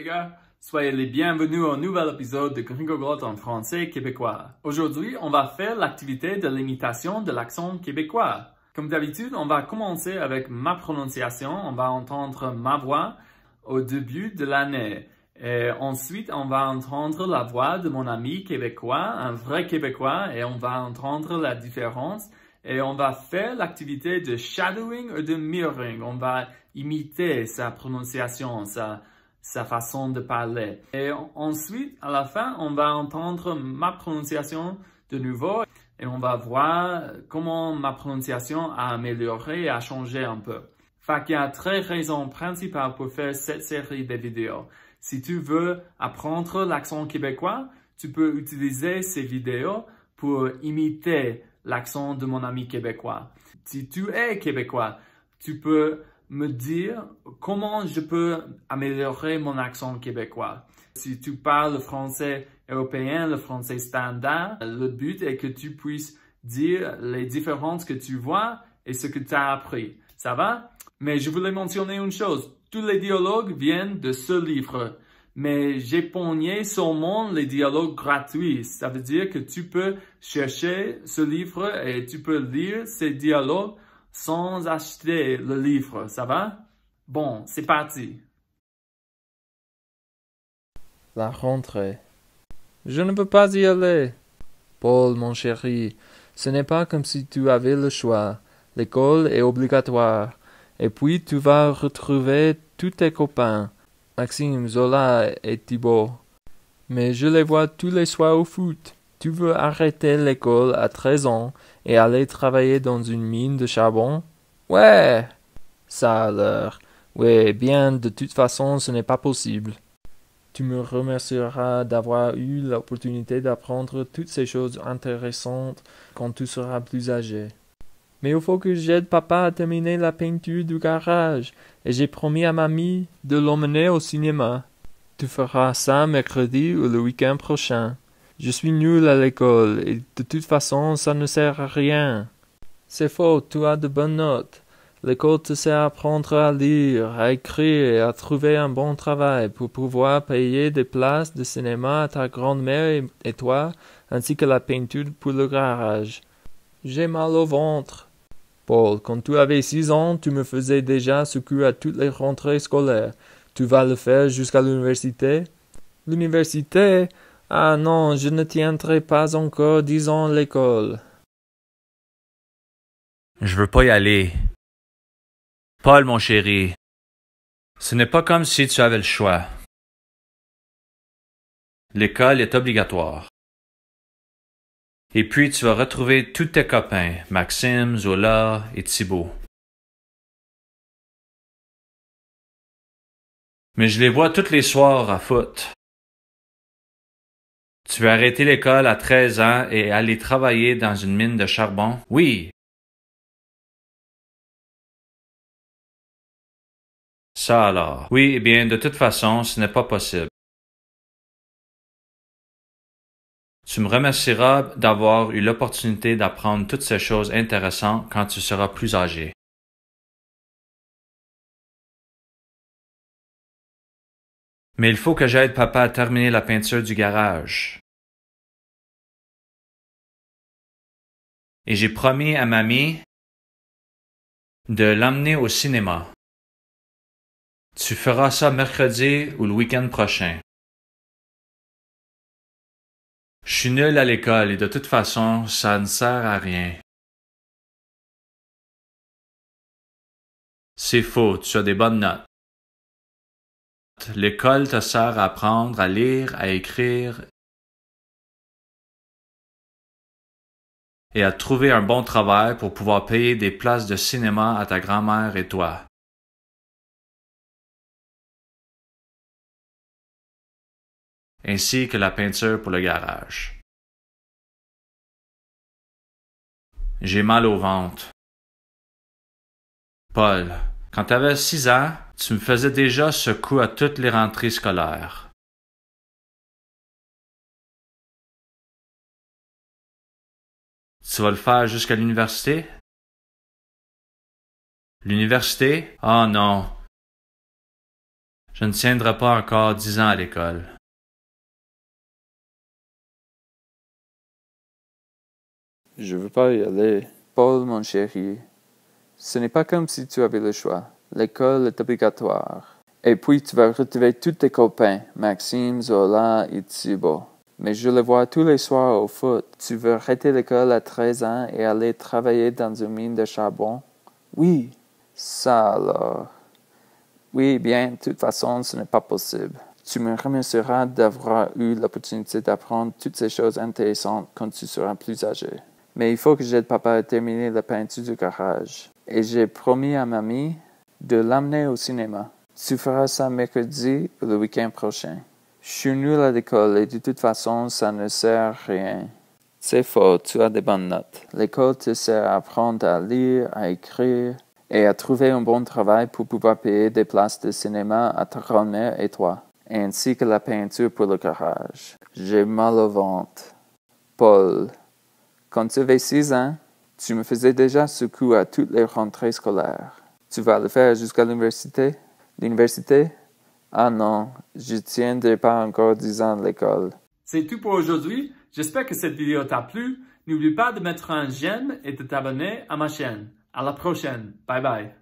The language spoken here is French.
gars, soyez les bienvenus au nouvel épisode de Gringoglot en français québécois. Aujourd'hui, on va faire l'activité de l'imitation de l'accent québécois. Comme d'habitude, on va commencer avec ma prononciation. On va entendre ma voix au début de l'année. Et ensuite, on va entendre la voix de mon ami québécois, un vrai québécois, et on va entendre la différence. Et on va faire l'activité de shadowing ou de mirroring. On va imiter sa prononciation, sa façon de parler. Et ensuite, à la fin, on va entendre ma prononciation de nouveau et on va voir comment ma prononciation a amélioré et a changé un peu. Fait qu'il y a 3 raisons principales pour faire cette série de vidéos. Si tu veux apprendre l'accent québécois, tu peux utiliser ces vidéos pour imiter l'accent de mon ami québécois. Si tu es québécois, tu peux me dire comment je peux améliorer mon accent québécois. Si tu parles le français européen, le français standard, le but est que tu puisses dire les différences que tu vois et ce que tu as appris. Ça va? Mais je voulais mentionner une chose. Tous les dialogues viennent de ce livre. Mais j'ai pogné seulement les dialogues gratuits. Ça veut dire que tu peux chercher ce livre et tu peux lire ces dialogues sans acheter le livre. Ça va? Bon, c'est parti. La rentrée. Je ne peux pas y aller. Paul, mon chéri, ce n'est pas comme si tu avais le choix. L'école est obligatoire. Et puis tu vas retrouver tous tes copains. Maxime, Zola et Thibaut. Mais je les vois tous les soirs au foot. Tu veux arrêter l'école à 13 ans et aller travailler dans une mine de charbon? Ouais! Ça alors. Ouais, bien, de toute façon, ce n'est pas possible. Tu me remercieras d'avoir eu l'opportunité d'apprendre toutes ces choses intéressantes quand tu seras plus âgé. Mais il faut que j'aide papa à terminer la peinture du garage, et j'ai promis à mamie de l'emmener au cinéma. Tu feras ça mercredi ou le week-end prochain. Je suis nul à l'école, et de toute façon, ça ne sert à rien. C'est faux, tu as de bonnes notes. L'école te sert à apprendre à lire, à écrire et à trouver un bon travail pour pouvoir payer des places de cinéma à ta grand-mère et toi, ainsi que la peinture pour le garage. J'ai mal au ventre. Paul, quand tu avais 6 ans, tu me faisais déjà secouer à toutes les rentrées scolaires. Tu vas le faire jusqu'à l'université? L'université? Ah non, je ne tiendrai pas encore 10 ans à l'école. Je veux pas y aller. Paul, mon chéri, ce n'est pas comme si tu avais le choix. L'école est obligatoire. Et puis tu vas retrouver tous tes copains, Maxime, Zola et Thibaut. Mais je les vois tous les soirs à foot. Tu veux arrêter l'école à 13 ans et aller travailler dans une mine de charbon? Oui. Ça alors. Oui, eh bien, de toute façon, ce n'est pas possible. Tu me remercieras d'avoir eu l'opportunité d'apprendre toutes ces choses intéressantes quand tu seras plus âgé. Mais il faut que j'aide papa à terminer la peinture du garage. Et j'ai promis à mamie de l'emmener au cinéma. Tu feras ça mercredi ou le week-end prochain. Je suis nul à l'école et de toute façon, ça ne sert à rien. C'est faux, tu as des bonnes notes. L'école te sert à apprendre à lire, à écrire et à trouver un bon travail pour pouvoir payer des places de cinéma à ta grand-mère et toi. Ainsi que la peinture pour le garage. J'ai mal au ventre. Paul, quand tu avais 6 ans, tu me faisais déjà ce coup à toutes les rentrées scolaires. Tu vas le faire jusqu'à l'université? L'université? Oh non. Je ne tiendrai pas encore 10 ans à l'école. Je veux pas y aller. Paul, mon chéri, ce n'est pas comme si tu avais le choix. L'école est obligatoire. Et puis tu vas retrouver tous tes copains, Maxime, Zola et Thibaut. Mais je les vois tous les soirs au foot. Tu veux arrêter l'école à 13 ans et aller travailler dans une mine de charbon? Oui. Ça alors. Oui, bien, de toute façon, ce n'est pas possible. Tu me remercieras d'avoir eu l'opportunité d'apprendre toutes ces choses intéressantes quand tu seras plus âgé. Mais il faut que j'aide papa à terminer la peinture du garage. Et j'ai promis à mamie de l'amener au cinéma. Tu feras ça mercredi ou le week-end prochain. Je suis nul à l'école et de toute façon, ça ne sert à rien. C'est faux, tu as des bonnes notes. L'école te sert à apprendre à lire, à écrire et à trouver un bon travail pour pouvoir payer des places de cinéma à ta grand-mère et toi, ainsi que la peinture pour le garage. J'ai mal au ventre. Paul, quand tu avais 6 ans, tu me faisais déjà ce coup à toutes les rentrées scolaires. Tu vas le faire jusqu'à l'université? L'université? Ah non, je tiendrai pas encore 10 ans à l'école. C'est tout pour aujourd'hui. J'espère que cette vidéo t'a plu. N'oublie pas de mettre un j'aime et de t'abonner à ma chaîne. À la prochaine. Bye bye.